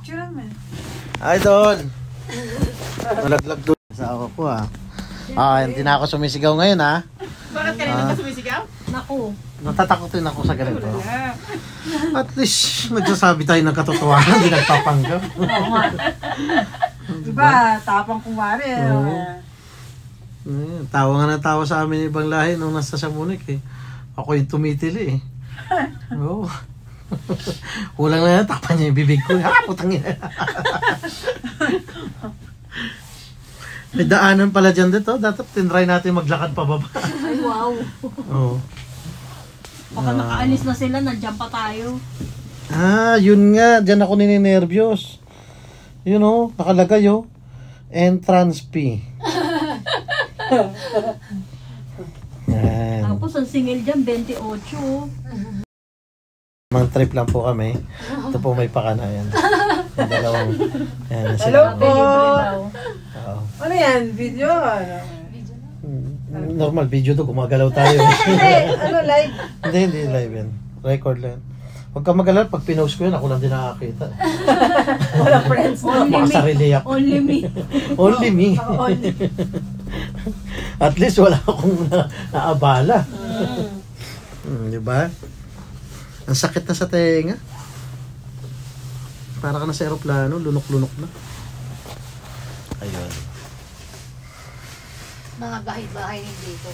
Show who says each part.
Speaker 1: Picture naman.
Speaker 2: Idol! Malaglag doon sa ako ko hindi na ako sumisigaw ngayon
Speaker 3: Bakit kanina ka sumisigaw?
Speaker 1: Naku.
Speaker 2: Natatakotin ako sa ganito. At least, nagsasabi tayo ng katotohanan, hindi nagpapanggap.
Speaker 1: Oo nga. Diba, tapang kumari.
Speaker 2: Tawa nga na tawa sa amin ibang lahi nung nasa Shamunik Ako yung tumitili Oo. Kulang na yan, takpan niya yung bibig ko. Putang ina. May daanan pala dyan dito. Dapat tinry natin maglakad pababa.
Speaker 1: Ay, wow.
Speaker 2: Oo.
Speaker 1: Baka nakaalis na sila, nandiyan pa tayo.
Speaker 2: Yun nga. Dyan ako nininervyos. Yun nakalagay Entrance fee. Yan.
Speaker 1: Tapos ang singil dyan, 28.
Speaker 2: Mang trip lang po kami. Ito po may pakana yan. Yung dalawang. Yan,
Speaker 3: Hello po! Ano yan? Video?
Speaker 2: Normal video to, gumagalaw tayo.
Speaker 3: Ano live?
Speaker 2: Hindi live yan. Record lang. Huwag ka magalaw, pag pinost ko yan, ako lang din nakakita.
Speaker 3: Wala friends.
Speaker 2: Makasarili ako.
Speaker 1: Only me.
Speaker 2: Only me.
Speaker 3: Only.
Speaker 2: At least wala akong naabala. Diba? Ang sakit na sa tenga. Para ka na sa aeroplano, lunok-lunok na. Ayun.
Speaker 1: Mga bahay-bahay dito.